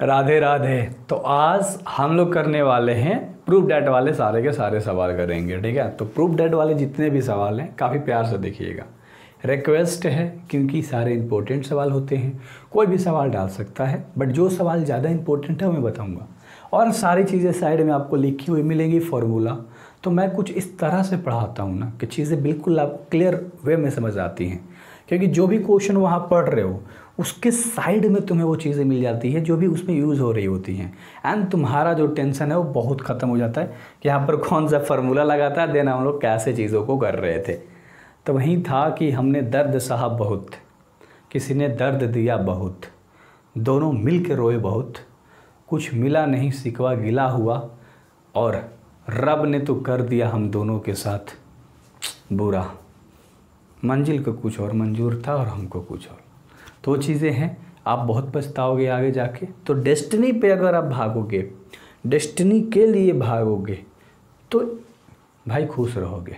राधे राधे। तो आज हम लोग करने वाले हैं प्रूफ डेट वाले सारे के सारे सवाल करेंगे, ठीक है। तो प्रूफ डेट वाले जितने भी सवाल हैं काफ़ी प्यार से देखिएगा, रिक्वेस्ट है क्योंकि सारे इंपॉर्टेंट सवाल होते हैं। कोई भी सवाल डाल सकता है, बट जो सवाल ज़्यादा इंपॉर्टेंट है वो मैं बताऊँगा। और सारी चीज़ें साइड में आपको लिखी हुई मिलेंगी, फार्मूला। तो मैं कुछ इस तरह से पढ़ाता हूँ ना कि चीज़ें बिल्कुल आपको क्लियर वे में समझ आती हैं, क्योंकि जो भी क्वेश्चन वहाँ पढ़ रहे हो उसके साइड में तुम्हें वो चीज़ें मिल जाती है जो भी उसमें यूज़ हो रही होती हैं। एंड तुम्हारा जो टेंशन है वो बहुत ख़त्म हो जाता है कि यहाँ पर कौन सा फार्मूला लगाता है, देना हम लोग कैसे चीज़ों को कर रहे थे। तो वहीं था कि हमने दर्द सहा बहुत, किसी ने दर्द दिया बहुत, दोनों मिल के रोए बहुत, कुछ मिला नहीं सिकवा गिला हुआ, और रब ने तो कर दिया हम दोनों के साथ बुरा। मंजिल को कुछ और मंजूर था और हमको कुछ और। तो वो चीज़ें हैं, आप बहुत पछताओगे आगे जाके। तो डेस्टिनी पे अगर आप भागोगे, डेस्टिनी के लिए भागोगे, तो भाई खुश रहोगे।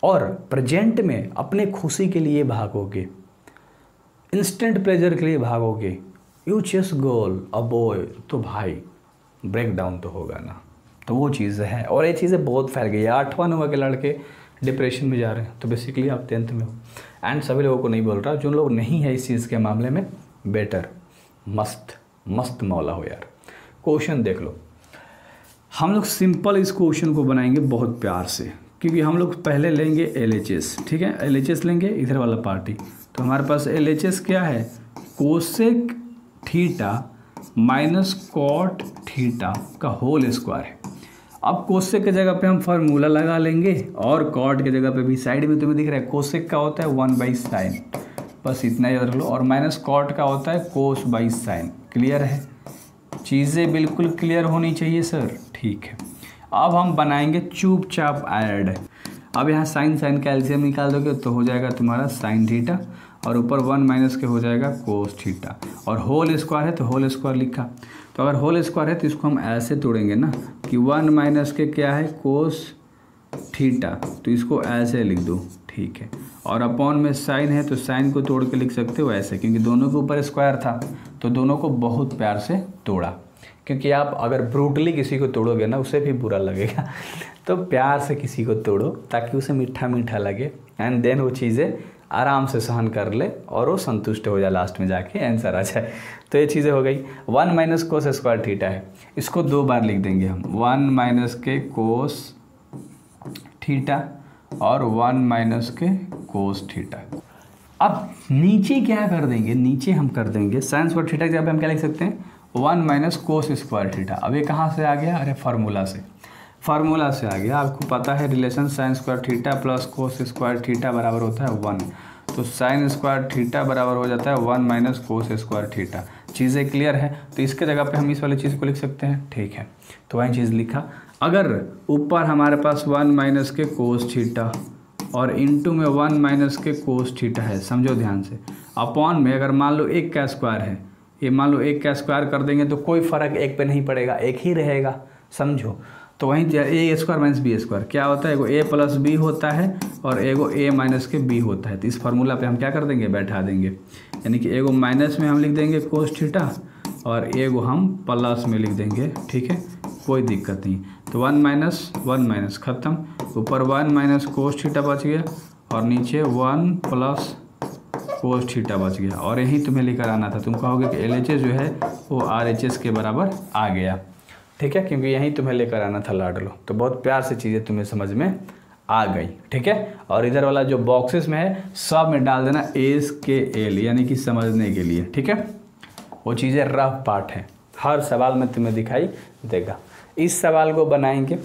और प्रेजेंट में अपने खुशी के लिए भागोगे, इंस्टेंट प्लेजर के लिए भागोगे, you chase goal a boy, तो भाई ब्रेक डाउन तो होगा ना। तो वो चीज़ें हैं, और ये चीज़ें बहुत फैल गई है। 8वां 9वां के लड़के डिप्रेशन में जा रहे हैं, तो बेसिकली आप 10th में हो। एंड सभी लोगों को नहीं बोल रहा, जो लोग नहीं है इस चीज़ के मामले में, बेटर मस्त मस्त मौला हो यार। क्वेश्चन देख लो, हम लोग सिंपल इस क्वेश्चन को बनाएंगे बहुत प्यार से, क्योंकि हम लोग पहले लेंगे LHS, ठीक है। LHS लेंगे इधर वाला पार्टी। तो हमारे पास LHS क्या है, cosec theta minus cot theta का होल स्क्वायर है। अब कोसेक के जगह पे हम फार्मूला लगा लेंगे, और कॉट के जगह पे भी साइड में तुम्हें दिख रहा है कोसेक का होता है 1/sin, बस इतना ही रख लो। और माइनस कॉट का होता है cos/sin। क्लियर है, चीज़ें बिल्कुल क्लियर होनी चाहिए सर, ठीक है। अब हम बनाएंगे चुपचाप ऐड। अब यहाँ साइन साइन का एलसीएम निकाल दोगे तो हो जाएगा तुम्हारा साइन थीटा, और ऊपर 1 माइनस के हो जाएगा कोस थीटा, और होल स्क्वायर है तो होल स्क्वायर लिखा। तो अगर होल स्क्वायर है तो इसको हम ऐसे तोड़ेंगे ना कि 1 माइनस के क्या है कोस थीटा, तो इसको ऐसे लिख दो, ठीक है। और अपॉन में साइन है तो साइन को तोड़ के लिख सकते हो ऐसे, क्योंकि दोनों के ऊपर स्क्वायर था तो दोनों को बहुत प्यार से तोड़ा। क्योंकि आप अगर ब्रूटली किसी को तोड़ोगे ना उसे भी बुरा लगेगा, तो प्यार से किसी को तोड़ो ताकि उसे मीठा मीठा लगे, एंड देन वो चीज़ें आराम से सहन कर ले और वो संतुष्ट हो जाए, लास्ट में जाके आंसर आ जाए। तो ये चीज़ें हो गई। 1 माइनस कोस स्क्वायर थीटा है, इसको 2 बार लिख देंगे हम, 1 माइनस के कोस थीटा और 1 माइनस के कोस थीटा। अब नीचे क्या कर देंगे, नीचे हम कर देंगे साइन स्क्वायर थीटा की जगह पे हम क्या लिख सकते हैं 1 माइनस कोस स्क्वायर थीटा। अब ये कहाँ से आ गया, अरे फार्मूला से, फार्मूला से आ गया। आपको पता है relation sine square theta plus cos square theta बराबर होता है 1, तो साइन स्क्वायर थीटा बराबर हो जाता है 1 माइनस कोस स्क्वायर थीटा। चीज़ें क्लियर है, तो इसके जगह पे हम इस वाली चीज़ को लिख सकते हैं, ठीक है। तो वही चीज़ लिखा। अगर ऊपर हमारे पास 1 माइनस के कोस थीटा और इंटू में 1 माइनस के कोस थीटा है, समझो ध्यान से, अपॉन में अगर मान लो 1 का स्क्वायर है, ये मान लो 1 का स्क्वायर कर देंगे तो कोई फ़र्क 1 पे नहीं पड़ेगा, 1 ही रहेगा, समझो। तो वहीं ए स्क्वायर माइनस बी स्क्वायर क्या होता है, एगो ए प्लस बी होता है और एगो ए माइनस के बी होता है। तो इस फार्मूला पे हम क्या कर देंगे, बैठा देंगे, यानी कि एगो माइनस में हम लिख देंगे कोस थीटा और एगो हम प्लस में लिख देंगे, ठीक है, कोई दिक्कत नहीं। तो 1 माइनस खत्म, ऊपर 1 माइनस कोस थीटा बच गया और नीचे 1 प्लस कोस थीटा बच गया। और यही तुम्हें लेकर आना था, तुम कहोगे कि LHS जो है वो RHS के बराबर आ गया, ठीक है, क्योंकि यहीं तुम्हें लेकर आना था लाडलो। तो बहुत प्यार से चीज़ें तुम्हें समझ में आ गई, ठीक है। और इधर वाला जो बॉक्सेस में है सब में डाल देना SKL, यानी कि समझने के लिए, ठीक है। वो चीज़ें रफ पार्ट है, हर सवाल में तुम्हें दिखाई देगा। इस सवाल को बनाएंगे,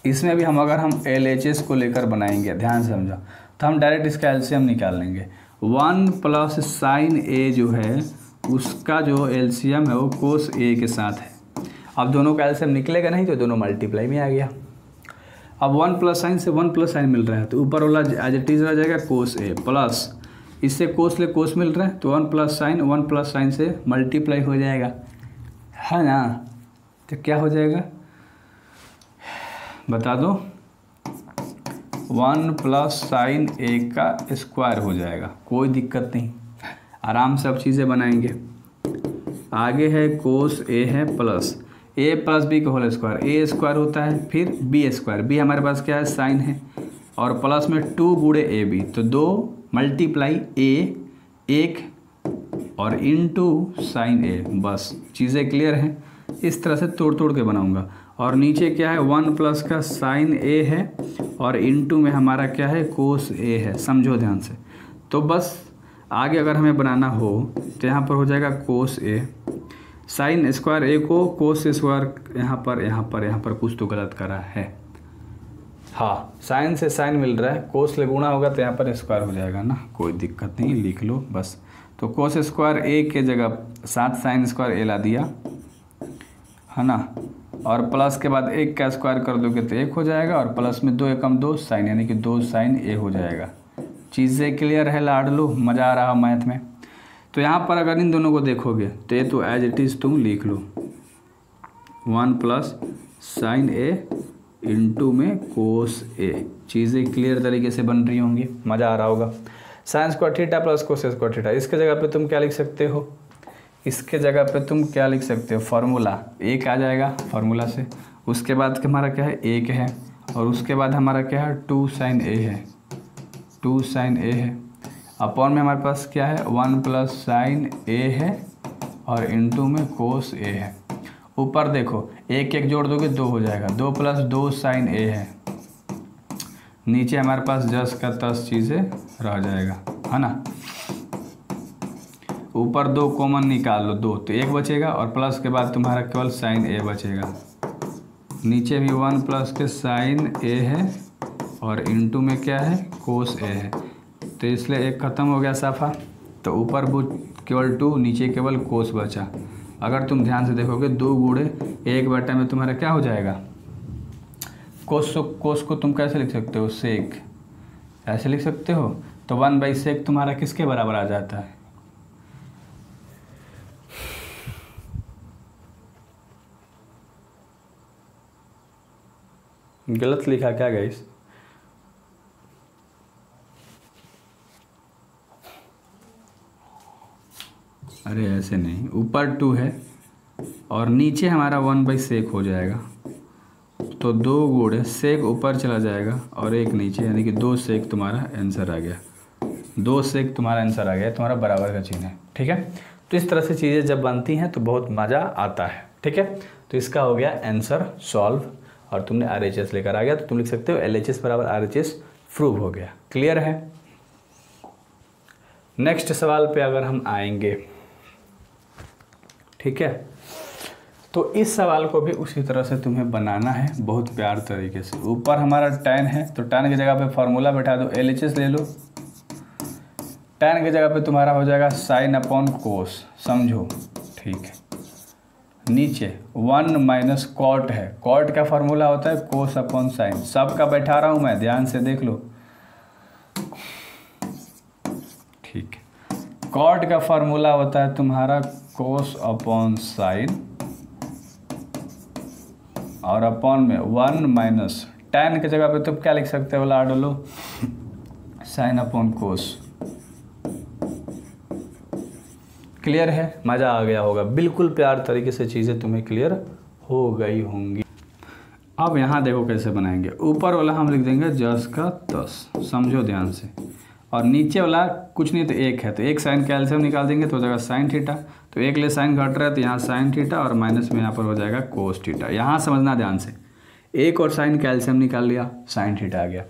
इसमें भी हम अगर हम LHS को लेकर बनाएंगे, ध्यान से समझो, तो हम डायरेक्ट इसका एलसीएम निकाल लेंगे। 1 प्लस साइन A जो है उसका जो एलसीएम है वो कोस A के साथ है। अब दोनों का एलसीएम निकलेगा नहीं तो दोनों मल्टीप्लाई में आ गया। अब 1 प्लस साइन से 1 प्लस साइन मिल रहा है तो ऊपर वाला एज इट इज रह जाएगा कोस A प्लस, इससे कोस ले कोस मिल रहा है तो 1 प्लस साइन से मल्टीप्लाई हो जाएगा, है ना। तो क्या हो जाएगा बता दो, 1 प्लस साइन A का स्क्वायर हो जाएगा, कोई दिक्कत नहीं, आराम से अब चीज़ें बनाएंगे। आगे है कोस ए है प्लस ए प्लस बी का होल स्क्वायर, ए स्क्वायर होता है, फिर बी स्क्वायर, बी हमारे पास क्या है साइन है, और प्लस में 2 गुणे ए बी, तो 2 मल्टीप्लाई ए 1 और इनटू साइन ए। बस चीज़ें क्लियर हैं। इस तरह से तोड़ तोड़ के बनाऊंगा। और नीचे क्या है 1 प्लस का साइन ए है और इनटू में हमारा क्या है कोस ए है। समझो ध्यान से। तो बस आगे अगर हमें बनाना हो तो यहाँ पर हो जाएगा कोस ए, साइन स्क्वायर ए को कोस स्क्वायर यहाँ पर कुछ तो गलत करा है। हाँ, साइन से साइन मिल रहा है, कोस से गुणा होगा तो यहाँ पर स्क्वायर हो जाएगा ना, कोई दिक्कत नहीं, लिख लो बस। तो कोस स्क्वायर ए के जगह 7 साइन स्क्वायर ए ला दिया है ना, और प्लस के बाद 1 का स्क्वायर कर दोगे तो 1 हो जाएगा, और प्लस में 2 एकम 2 साइन, यानी कि 2 साइन ए हो जाएगा। चीज़ें क्लियर है लाडलो, मज़ा आ रहा मैथ में। तो यहाँ पर अगर इन दोनों को देखोगे तो ये तो एज इट इज़ तुम लिख लो 1 प्लस साइन ए इंटू में कोस ए। चीज़ें क्लियर तरीके से बन रही होंगी, मज़ा आ रहा होगा। Sine square theta plus cos square theta, इसके जगह पे तुम क्या लिख सकते हो, इसके जगह पे तुम क्या लिख सकते हो, फार्मूला 1 आ जाएगा फार्मूला से। उसके बाद हमारा क्या है 1 है, और उसके बाद हमारा क्या है 2 साइन ए है, 2 साइन ए है, अपॉन में हमारे पास क्या है 1 प्लस साइन ए है और इनटू में कोस ए है। ऊपर देखो 1 1 जोड़ दोगे 2 हो जाएगा, 2 प्लस 2 साइन ए है। नीचे हमारे पास 10 का 10 चीज़ें रह जाएगा है ना। ऊपर 2 कॉमन निकाल लो, 2 तो 1 बचेगा, और प्लस के बाद तुम्हारा केवल साइन ए बचेगा। नीचे भी 1 प्लस के साइन ए है और इनटू में क्या है कोस ए है, तो इसलिए 1 ख़त्म हो गया साफा। तो ऊपर वो केवल 2, नीचे केवल कोस बचा। अगर तुम ध्यान से देखोगे 2 गुणे 1 बटा में तुम्हारा क्या हो जाएगा, कोस को तुम कैसे लिख सकते हो, सेक, ऐसे लिख सकते हो। तो 1/सेक तुम्हारा किसके बराबर आ जाता है, गलत लिखा क्या गाइस, अरे ऐसे नहीं, ऊपर 2 है और नीचे हमारा 1/सेक हो जाएगा। तो 2 गुणे सेक ऊपर चला जाएगा और 1 नीचे, यानी कि 2 सेक तुम्हारा आंसर आ गया। 2 सेक तुम्हारा आंसर आ गया, तुम्हारा बराबर का चिन्ह है। ठीक है, तो इस तरह से चीज़ें जब बनती हैं तो बहुत मज़ा आता है। ठीक है, तो इसका हो गया आंसर सॉल्व, और तुमने RHS लेकर आ गया तो तुम लिख सकते हो LHS बराबर RHS प्रूव हो गया। क्लियर है। नेक्स्ट सवाल पे अगर हम आएंगे, ठीक है, तो इस सवाल को भी उसी तरह से तुम्हें बनाना है बहुत प्यार तरीके से। ऊपर हमारा tan है तो tan की जगह पे फार्मूला बैठा दो, LHS ले लो। tan की जगह पे तुम्हारा हो जाएगा साइन अपॉन कोस, समझो ठीक है। नीचे 1 माइनस कॉट है, कॉट का फार्मूला होता है कोस अपॉन साइन। सब का बैठा रहा हूँ मैं, ध्यान से देख लो। ठीक है, कॉट का फार्मूला होता है तुम्हारा कोस अपॉन साइन, और अपॉन में 1 माइनस tan की जगह पे तुम क्या लिख सकते हो लाडलो, साइन अपॉन कोस। क्लियर है, मज़ा आ गया होगा, बिल्कुल प्यार तरीके से चीज़ें तुम्हें क्लियर हो गई होंगी। अब यहाँ देखो कैसे बनाएंगे। ऊपर वाला हम लिख देंगे 10 का 10, समझो ध्यान से, और नीचे वाला कुछ नहीं तो 1 है, तो 1 साइन का एलसीएम निकाल देंगे तो हो जाएगा साइन थीटा। तो 1 ले साइन घट रहा है तो यहाँ साइन थीटा, और माइनस में यहाँ पर हो जाएगा कोस थीटा। यहाँ समझना ध्यान से, 1 और साइन का एलसीएम निकाल लिया, साइन थीटा आ गया।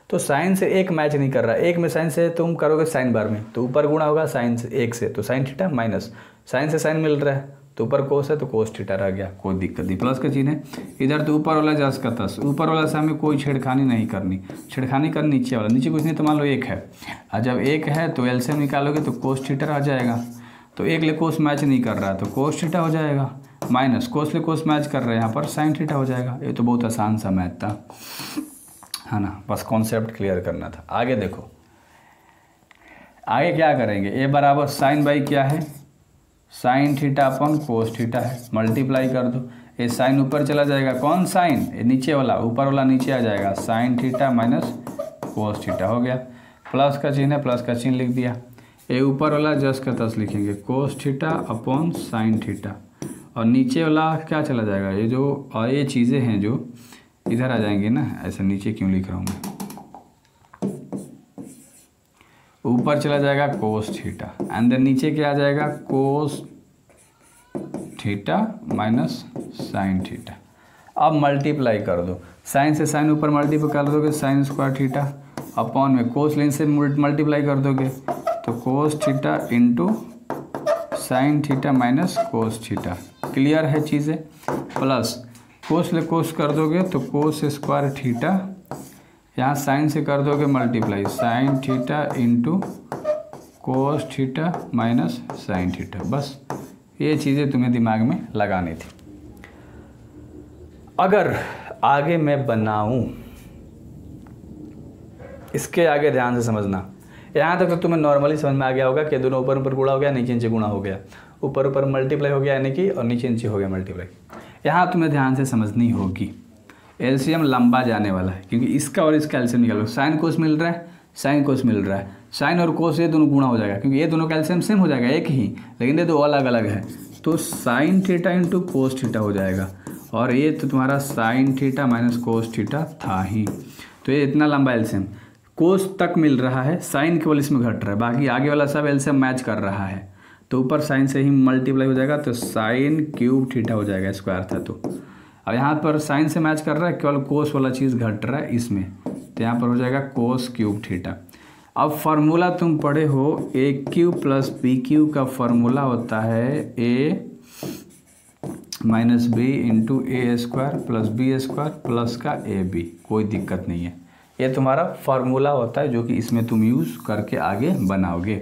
तो साइन से 1 मैच नहीं कर रहा है, 1 में साइन से तुम करोगे साइन बार में तो ऊपर गुणा होगा साइन से 1 से, तो साइन थीटा माइनस साइन से साइन मिल रहा है तो ऊपर कोस है तो कोस थीटा रह गया, कोई दिक्कत नहीं। प्लस का चिन्ह है इधर, तो ऊपर वाला 10 का 10, ऊपर वाला से हमें कोई छेड़खानी नहीं करनी, छेड़खानी करनी नीचे वाला। नीचे कुछ नहीं तो मान लो 1 है, और जब 1 है तो एलसीएम निकालोगे तो कोस थीटा आ जाएगा। तो 1 ले कोस मैच नहीं कर रहा है तो कोस थीटा हो जाएगा, माइनस कोस ले कोस मैच कर रहे हैं यहाँ पर साइन थीटा हो जाएगा। ये तो बहुत आसान सा मैथ था, है ना, बस कॉन्सेप्ट क्लियर करना था। आगे देखो, आगे क्या करेंगे, ए बराबर साइन बाई क्या है, साइन थीटा अपन कोस थीटा है, मल्टीप्लाई कर दो। ये साइन ऊपर चला जाएगा, कौन साइन, ये नीचे वाला, ऊपर वाला नीचे आ जाएगा, sine theta minus cos theta हो गया। प्लस का चिन्ह है, प्लस का चिन्ह लिख दिया। ये ऊपर वाला जस का तस लिखेंगे cos theta upon sine theta, और नीचे वाला क्या चला जाएगा, ये जो और ये चीज़ें हैं जो इधर आ जाएंगे ना, ऐसा नीचे क्यों लिख रहा हूँ मैं, ऊपर चला जाएगा कोस थीटा एंड देन नीचे क्या आ जाएगा cos theta minus sine theta. अब मल्टीप्लाई कर दो, साइन से साइन ऊपर मल्टीप्लाई कर दोगे साइन स्क्वायर थीटा अपॉन में कोस लेंस से मल्टीप्लाई कर दोगे तो cos theta into sine theta minus cos theta. Clear है चीज़ें। प्लस कोस ले कोस कर दोगे तो कोस स्क्वायर थीटा, यहाँ साइन से कर दोगे multiply sign theta into cos theta minus sine theta. बस ये चीज़ें तुम्हें दिमाग में लगानी थी। अगर आगे मैं बनाऊं, इसके आगे ध्यान से समझना, यहाँ तक तो तुम्हें नॉर्मली समझ में आ गया होगा कि दोनों ऊपर ऊपर गुणा हो गया, नीचे नीचे गुणा हो गया, ऊपर ऊपर मल्टीप्लाई हो गया यानी कि, और नीचे नीचे हो गया मल्टीप्लाई। यहाँ तुम्हें ध्यान से समझनी होगी, एलसीएम लंबा जाने वाला है क्योंकि इसका और इसका एलसीएम निकालो। साइन कोस मिल रहा है, साइन कोस मिल रहा है, साइन और कोस ये दोनों गुणा हो जाएगा क्योंकि ये दोनों का एलसीएम सेम हो जाएगा एक ही, लेकिन ये दो अलग अलग है। तो sign theta into cos theta हो जाएगा, और ये तो तुम्हारा sign theta minus cos theta था ही। तो ये इतना लंबा एलसीएम कोस तक मिल रहा है, साइन केवल इसमें घट रहा है, बाकी आगे वाला सब एलसीएम मैच कर रहा है। तो ऊपर साइन से ही मल्टीप्लाई हो जाएगा तो साइन क्यूब थीटा हो जाएगा, स्क्वायर था तो। अब यहाँ पर साइन से मैच कर रहा है, केवल कोस वाला चीज़ घट रहा है इसमें, तो यहाँ पर हो जाएगा कोस क्यूब थीटा। अब फार्मूला तुम पढ़े हो A cube plus B cube का फार्मूला होता है A minus B into A square plus B square plus का ए बी। कोई दिक्कत नहीं है, ये तुम्हारा फार्मूला होता है जो कि इसमें तुम यूज़ करके आगे बनाओगे,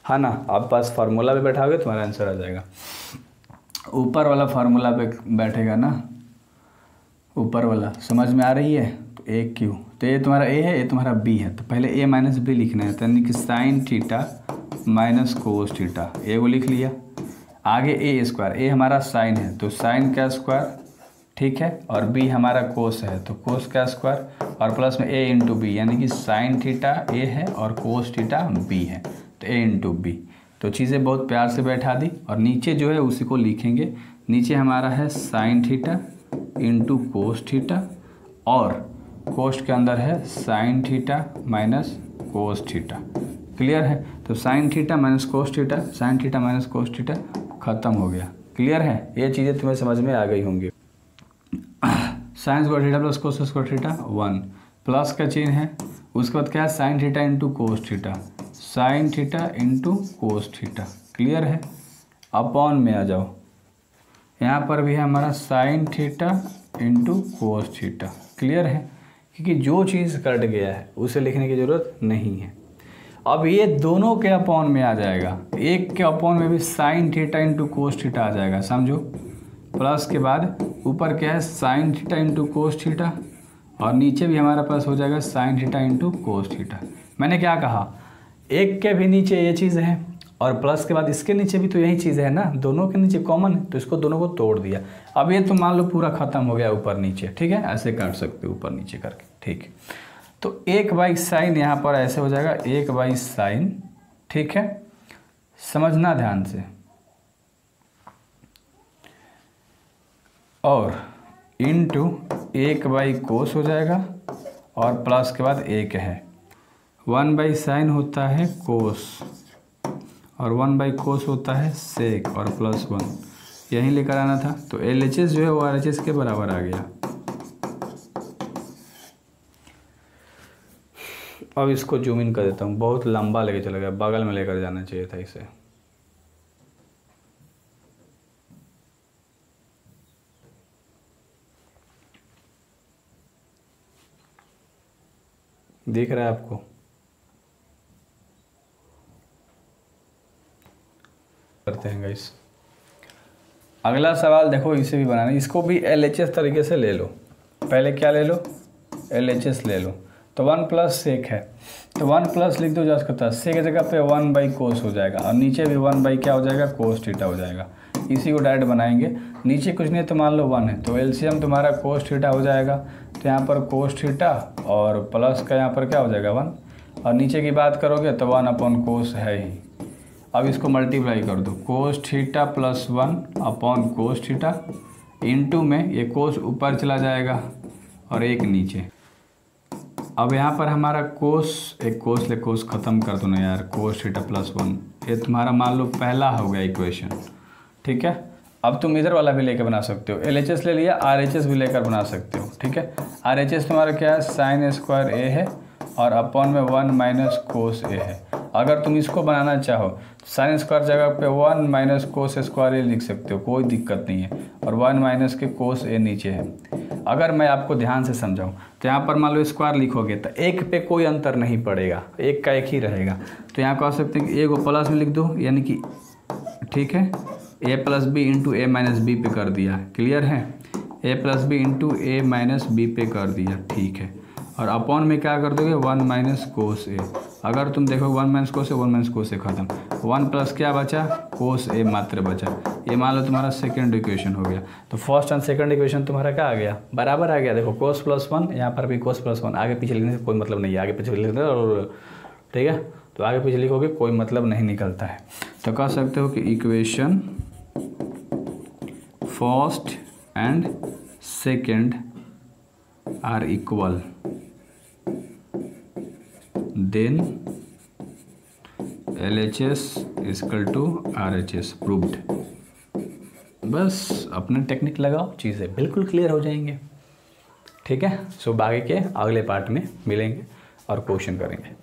है ना। आप पास फार्मूला पे बैठाओगे तुम्हारा आंसर आ जाएगा। ऊपर वाला फार्मूला पे बैठेगा ना, ऊपर वाला समझ में आ रही है। तो ए क्यू, तो ये तुम्हारा ए है, ये तुम्हारा बी है, तो पहले ए माइनस बी लिखना है, यानी कि sine theta minus cos theta, A को लिख लिया। आगे ए स्क्वायर, ए हमारा साइन है तो साइन का स्क्वायर, ठीक है, और बी हमारा कोस है तो कोस का स्क्वायर, और प्लस में ए इंटू बी, यानी कि साइन थीटा ए है और कोस थीटा बी है, तो ए इंटू बी। तो चीज़ें बहुत प्यार से बैठा दी, और नीचे जो है उसी को लिखेंगे। नीचे हमारा है sine theta into cos theta, और कोस के अंदर है sine theta minus cos theta. Clear है। तो sign theta minus cos theta, sign theta minus cos theta खत्म हो गया। क्लियर है, ये चीज़ें तुम्हें समझ में आ गई होंगी। Sine square theta plus cos square theta 1, plus का चिन्ह है, उसके बाद क्या है sine theta into cos theta, sign theta into cos theta. Clear है। अपॉन में आ जाओ, यहाँ पर भी है हमारा sign theta into cos theta. Clear है, क्योंकि जो चीज़ कट गया है उसे लिखने की ज़रूरत नहीं है। अब ये दोनों के अपॉन में आ जाएगा, एक के अपॉन में भी sine theta into cos theta आ जाएगा, समझो। प्लस के बाद ऊपर क्या है sine theta into cos theta, और नीचे भी हमारे पास हो जाएगा sine theta into cos theta. मैंने क्या कहा, एक के भी नीचे ये चीज़ है, और प्लस के बाद इसके नीचे भी तो यही चीज़ है ना, दोनों के नीचे कॉमन है, तो इसको दोनों को तोड़ दिया। अब ये तो मान लो पूरा ख़त्म हो गया ऊपर नीचे, ठीक है, ऐसे काट सकते हो ऊपर नीचे करके, ठीक है। तो 1 साइन यहाँ पर ऐसे हो जाएगा 1 साइन, ठीक है, समझना ध्यान से। और इंटू 1 कोस हो जाएगा, और प्लस के बाद 1 है, 1 साइन होता है कोस, और 1 कोस होता है सेक, और प्लस 1 यहीं लेकर आना था। तो LHS जो है वो RHS के बराबर आ गया। अब इसको जूम इन कर देता हूँ, बहुत लंबा लेके चला गया, बगल में लेकर जाना चाहिए था इसे। दिख रहा है आपको? करते हैं गाइस। अगला सवाल देखो, इसे भी बनाना, इसको भी LHS तरीके से ले लो। पहले क्या ले लो, LHS ले लो। तो 1 प्लस सेक है, तो 1 प्लस लिख दो जो करता है, सेक की जगह पे 1 कोस हो जाएगा, और नीचे भी 1 क्या हो जाएगा, कोस थीटा हो जाएगा। इसी को डायरेक्ट बनाएंगे। नीचे कुछ नहीं तो मान लो 1 है, तो LCM तुम्हारा कोस थीटा हो जाएगा। तो यहाँ पर कोस थीटा और प्लस का यहाँ पर क्या हो जाएगा 1, और नीचे की बात करोगे तो 1 अपॉन कोस है ही, अब इसको मल्टीप्लाई कर दो, cos theta plus 1 upon cos theta into में ये कोस ऊपर चला जाएगा और एक नीचे। अब यहाँ पर हमारा कोस, एक कोस ले कोस ख़त्म कर दो ना यार, कोस थीटा प्लस 1, ये तुम्हारा मान लो पहला हो गया इक्वेशन, ठीक है। अब तुम इधर वाला भी लेकर बना सकते हो, LHS ले लिया, RHS भी लेकर बना सकते हो, ठीक है। RHS तुम्हारा क्या है, साइन स्क्वायर ए है और अपॉन में 1 माइनस कोस ए है। अगर तुम इसको बनाना चाहो तो साइन स्क्वायर जगह पे 1 माइनस कोस स्क्वायर ए लिख सकते हो, कोई दिक्कत नहीं है, और 1 माइनस के कोस ए नीचे है। अगर मैं आपको ध्यान से समझाऊं तो यहाँ पर मान लो स्क्वायर लिखोगे तो एक पे कोई अंतर नहीं पड़ेगा, एक का एक ही रहेगा। तो यहाँ कह सकते हैं कि ए को प्लस में लिख दो, यानी कि ठीक है, ए प्लस बी इंटू ए माइनस बी पे कर दिया, क्लियर है, ए प्लस बी इंटू ए माइनस बी पे कर दिया, ठीक है। और अपॉन में क्या कर दोगे, 1 माइनस कोस ए। अगर तुम देखो 1 माइनस कोस ए, 1 माइनस कोस ए खत्म, 1 प्लस क्या बचा, कोस ए मात्र बचा। ये मान लो तुम्हारा सेकंड इक्वेशन हो गया। तो फर्स्ट एंड सेकंड इक्वेशन तुम्हारा क्या आ गया, बराबर आ गया। देखो कोस प्लस 1, यहाँ पर भी कोस प्लस 1, आगे पीछे लिखने से कोई मतलब नहीं है, आगे पीछे लिखने और ठीक है, तो आगे पीछे लिखोगे कोई मतलब नहीं निकलता है। तो कह सकते हो कि equation first and second are equal, then LHS equal to RHS proved. बस अपने टेक्निक लगाओ, चीज़ें बिल्कुल क्लियर हो जाएंगे, ठीक है। सो बाकी के अगले पार्ट में मिलेंगे और क्वेश्चन करेंगे।